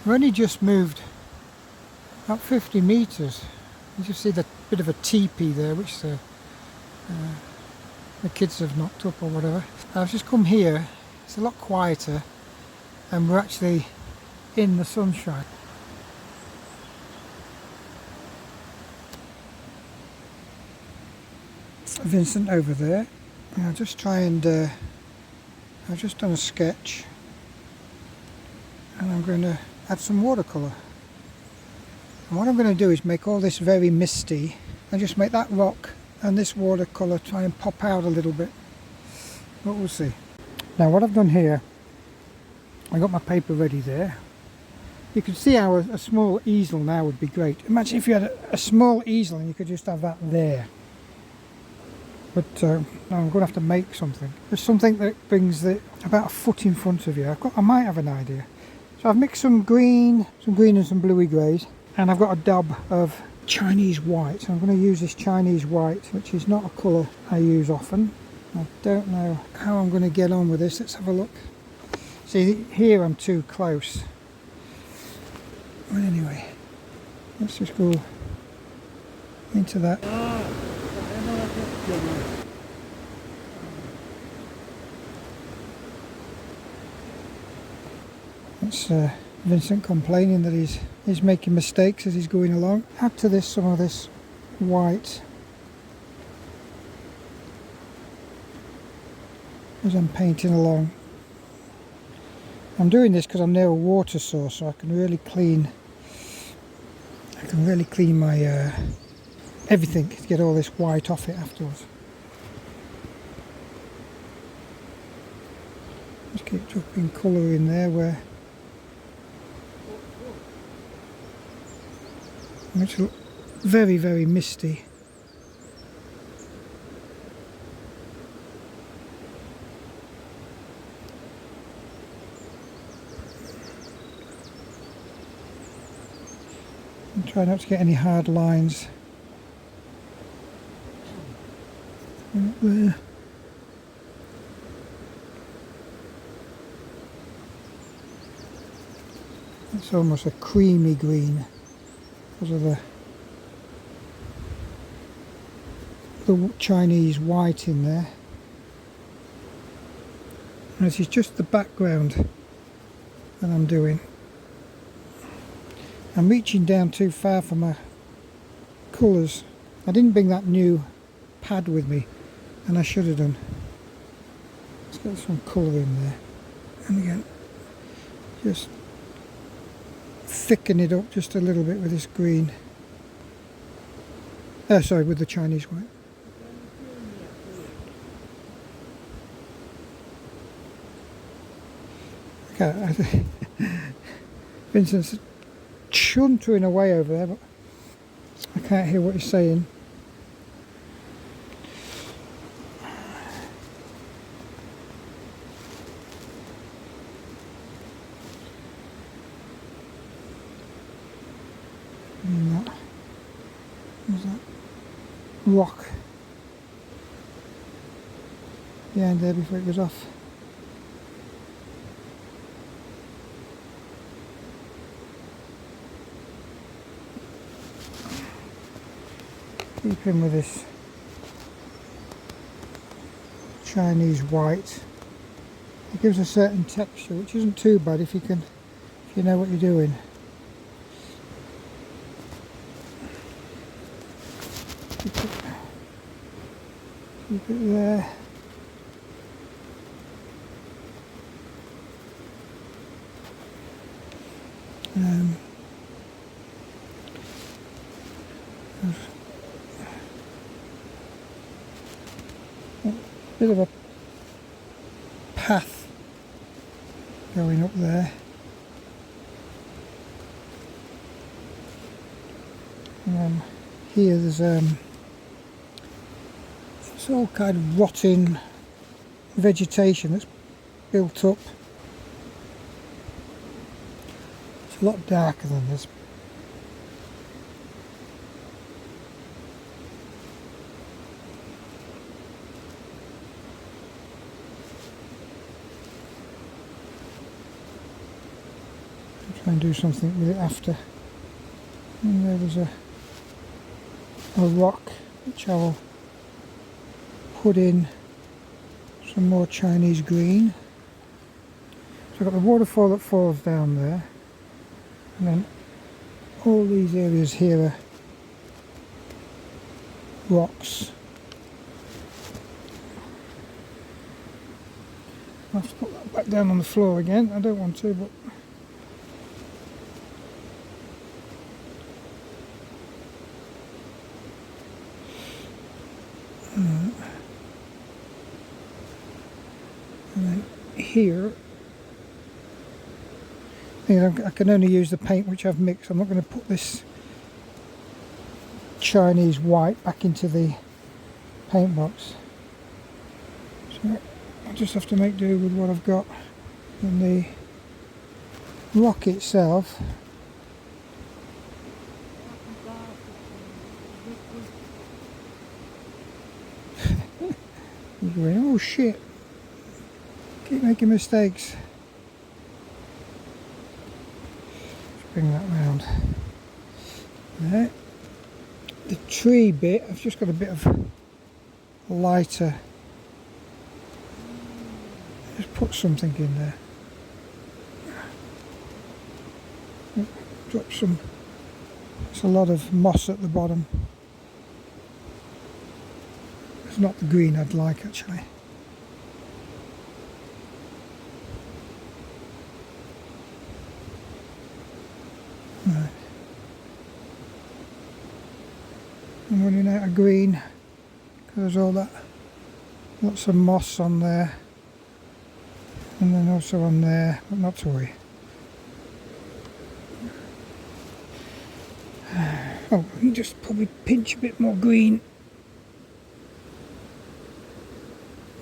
I've only just moved about 50 metres. You just see the bit of a teepee there, which the kids have knocked up or whatever. I've just come here. It's a lot quieter, and we're actually in the sunshine. Vincent over there. I'll just try and I've just done a sketch, and I'm going to add some watercolour. And what I'm going to do is make all this very misty and just make that rock and this watercolour try and pop out a little bit. But we'll see. Now what I've done here, I got my paper ready there. You can see how a small easel now would be great. Imagine if you had a small easel and you could just have that there. But I'm going to have to make something. There's something that brings it about a foot in front of you. I might have an idea. So I've mixed some green and some bluey greys, and I've got a dab of Chinese white. So I'm going to use this Chinese white, which is not a colour I use often. I don't know how I'm going to get on with this. Let's have a look. See, here I'm too close. But anyway, let's just go into that. That's Vincent complaining that he's making mistakes as he's going along. Add to this some of this white as I'm painting along. I'm doing this because I'm near a water source, so I can really clean my everything to get all this white off it afterwards. Just keep dropping colour in there where it's very, very misty. And try not to get any hard lines. Right there. It's almost a creamy green because of the Chinese white in there. And this is just the background that I'm doing. I'm reaching down too far for my colours. I didn't bring that new pad with me, and I should have done. Let's get some colour in there. And again, just thicken it up just a little bit with this green. Sorry, with the Chinese white. Okay, Vincent's chuntering away over there, but I can't hear what he's saying. And there's that rock behind there before it goes off. Keep in with this Chinese white. It gives a certain texture, which isn't too bad if you know what you're doing. Keep it there. Bit of a path going up there. And then here there's it's all kind of rotting vegetation that's built up. It's a lot darker than this. Try and do something with it after. And there was a rock which I will put in some more Chinese green. So I've got the waterfall that falls down there, and then all these areas here are rocks. I'll have to put that back down on the floor again. I don't want to, but and then here, I can only use the paint which I've mixed. I'm not going to put this Chinese white back into the paint box. So I just have to make do with what I've got. And the rock itself, oh shit, keep making mistakes. Let's bring that round there. The tree bit, I've just got a bit of lighter, just put something in there. Drop some, it's a lot of moss at the bottom. It's not the green I'd like actually. Right. I'm running out of green because there's all that, lots of moss on there, and then also on there, but not to worry. Oh, you just probably pinch a bit more green.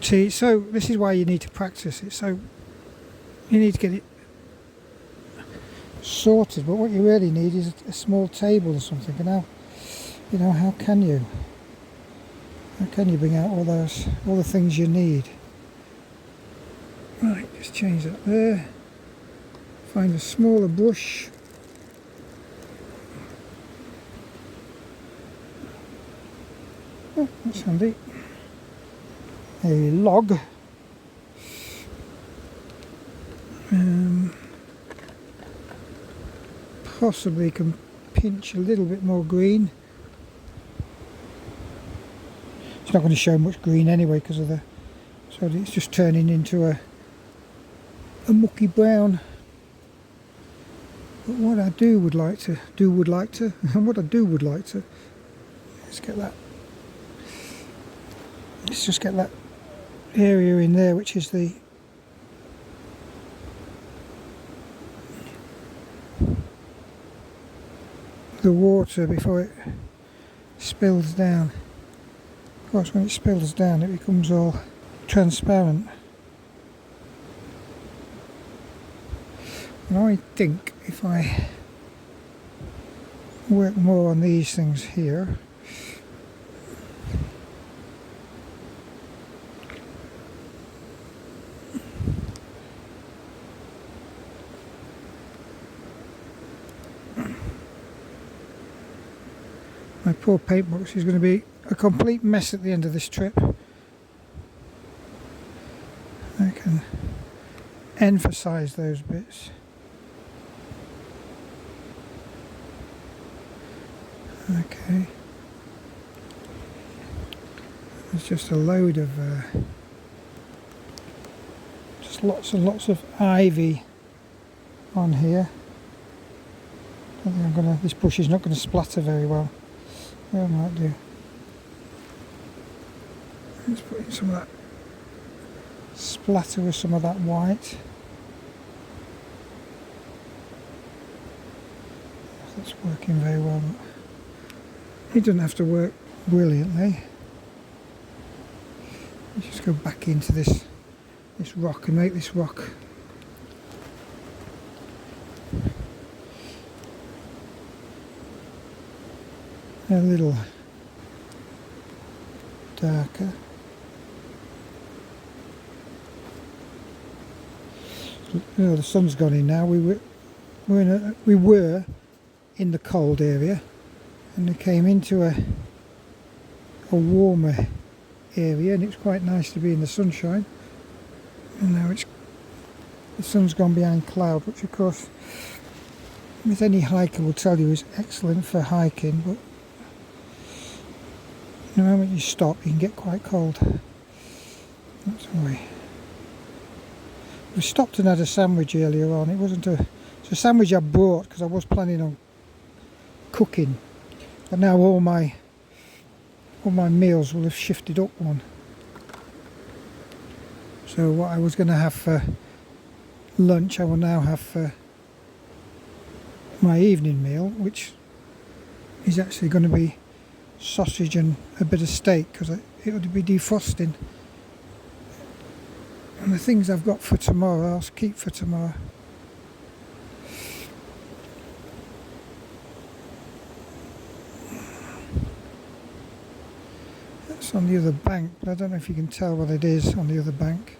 See, so this is why you need to practice it. So you need to get it sorted, but what you really need is a small table or something. And how, how can you? How can you bring out all the things you need? Right, just change that there. Find a smaller brush. Oh, that's handy. A log. Possibly can pinch a little bit more green. It's not going to show much green anyway because of the, so it's just turning into a mucky brown. But what I would like to, let's get that. Let's just get that area in there, which is the water before it spills down. Of course, when it spills down, it becomes all transparent. And I think if I work more on these things here, my poor paintbox is going to be a complete mess at the end of this trip. I can emphasize those bits. Okay. There's just a load of just lots and lots of ivy on here. I don't think this bush is not going to splatter very well. Yeah, I might do. Let's put in some of that splatter with some of that white. That's working very well. It doesn't have to work brilliantly. Let's just go back into this rock and make this rock a little darker. The sun's gone in now. We we were in the cold area, and we came into a warmer area, and it's quite nice to be in the sunshine. And now the sun's gone behind cloud, which of course, as any hiker will tell you, is excellent for hiking, but the moment you stop you can get quite cold. That's why. We stopped and had a sandwich earlier on. It's a sandwich I brought because I was planning on cooking, but now all my meals will have shifted up one. So what I was going to have for lunch, I will now have for my evening meal, which is actually going to be sausage and a bit of steak, because it would be defrosting. And the things I've got for tomorrow, I'll keep for tomorrow. That's on the other bank, but I don't know if you can tell what it is on the other bank.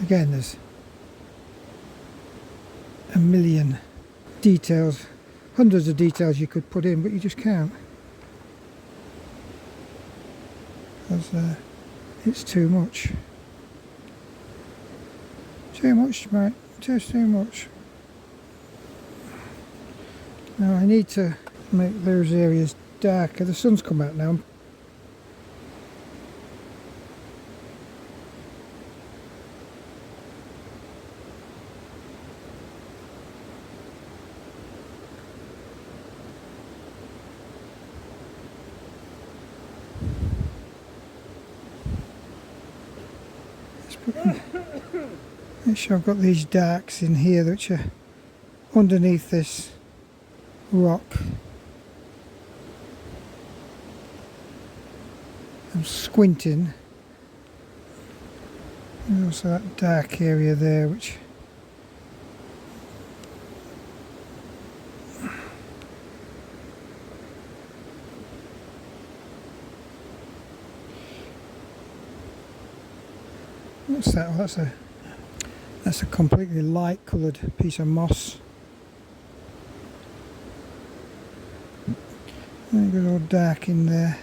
Again, there's a million details, hundreds of details you could put in, but you just can't, because it's too much. Too much, mate. Just too much. Now I need to make those areas darker. The sun's come out now. Make sure I've got these darks in here which are underneath this rock. I'm squinting. There's also that dark area there which what's that? Well, that's a completely light coloured piece of moss. And it goes all dark in there.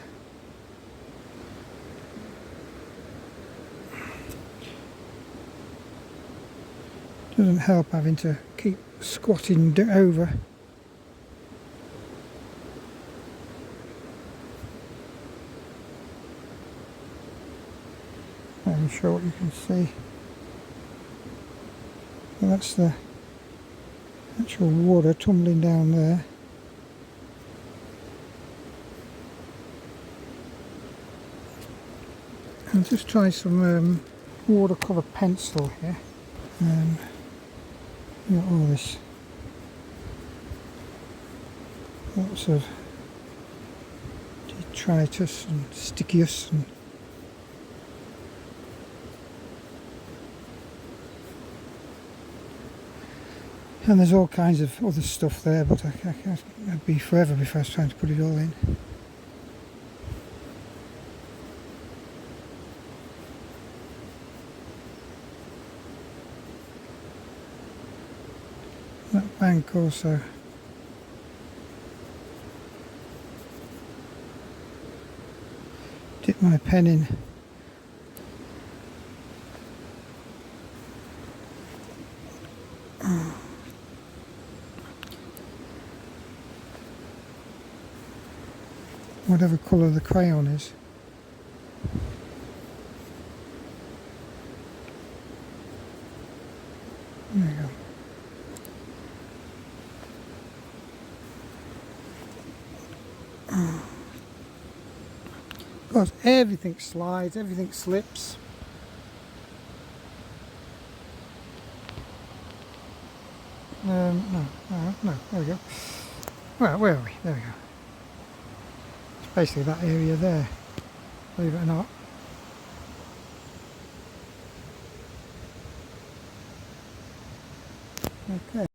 Doesn't help having to keep squatting over. I'm sure what you can see. Well, that's the actual water tumbling down there. I'll just try some watercolour pencil here. Got all this, lots of detritus and stickius and there's all kinds of other stuff there, but I'd be forever before I was trying to put it all in. That bank also. Dip my pen in. Whatever colour the crayon is. There you go. Of course, everything slides, everything slips. No, there we go. Well, where are we? There we go. It's basically that area there, believe it or not. Okay.